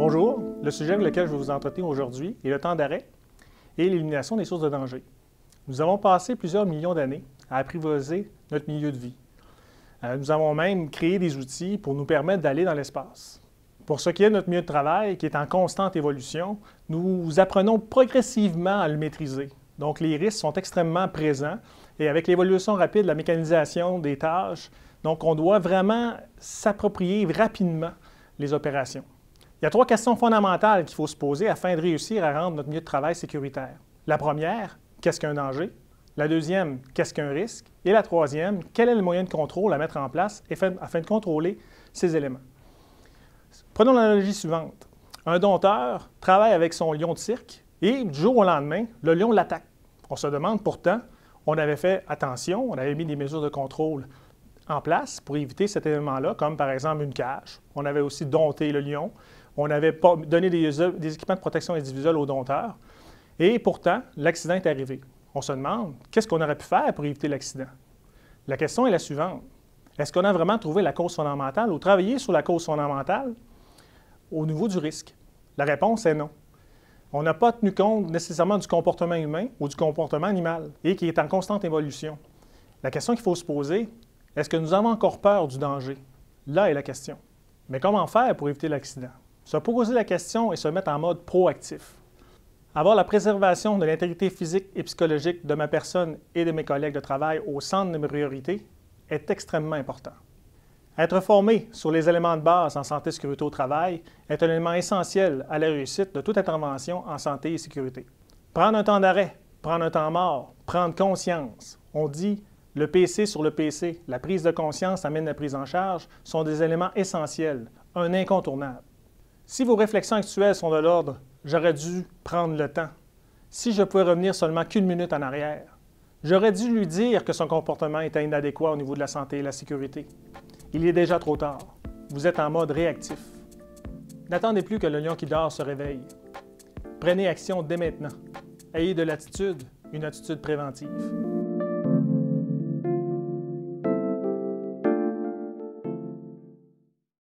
Bonjour, le sujet avec lequel je vais vous entretenir aujourd'hui est le temps d'arrêt et l'élimination des sources de danger. Nous avons passé plusieurs millions d'années à apprivoiser notre milieu de vie. Nous avons même créé des outils pour nous permettre d'aller dans l'espace. Pour ce qui est de notre milieu de travail, qui est en constante évolution, nous apprenons progressivement à le maîtriser. Donc, les risques sont extrêmement présents et avec l'évolution rapide de la mécanisation des tâches, donc on doit vraiment s'approprier rapidement les opérations. Il y a 3 questions fondamentales qu'il faut se poser afin de réussir à rendre notre milieu de travail sécuritaire. La première, qu'est-ce qu'un danger? La deuxième, qu'est-ce qu'un risque? Et la troisième, quel est le moyen de contrôle à mettre en place afin de contrôler ces éléments? Prenons l'analogie suivante. Un dompteur travaille avec son lion de cirque et du jour au lendemain, le lion l'attaque. On se demande pourtant, on avait fait attention, on avait mis des mesures de contrôle en place pour éviter cet événement-là, comme par exemple une cage. On avait aussi dompté le lion. On avait donné des équipements de protection individuelle aux dompteurs. Et pourtant, l'accident est arrivé. On se demande, qu'est-ce qu'on aurait pu faire pour éviter l'accident? La question est la suivante. Est-ce qu'on a vraiment trouvé la cause fondamentale ou travaillé sur la cause fondamentale au niveau du risque? La réponse est non. On n'a pas tenu compte nécessairement du comportement humain ou du comportement animal et qui est en constante évolution. La question qu'il faut se poser, est-ce que nous avons encore peur du danger? Là est la question. Mais comment faire pour éviter l'accident? Se poser la question et se mettre en mode proactif. Avoir la préservation de l'intégrité physique et psychologique de ma personne et de mes collègues de travail au centre de mes priorités est extrêmement important. Être formé sur les éléments de base en santé et sécurité au travail est un élément essentiel à la réussite de toute intervention en santé et sécurité. Prendre un temps d'arrêt, prendre un temps mort, prendre conscience. On dit le PC sur le PC, la prise de conscience amène la prise en charge, sont des éléments essentiels, un incontournable. Si vos réflexions actuelles sont de l'ordre « j'aurais dû prendre le temps », si je pouvais revenir seulement qu'une minute en arrière, j'aurais dû lui dire que son comportement était inadéquat au niveau de la santé et la sécurité. Il est déjà trop tard. Vous êtes en mode réactif. N'attendez plus que le lion qui dort se réveille. Prenez action dès maintenant. Ayez de l'attitude, une attitude préventive.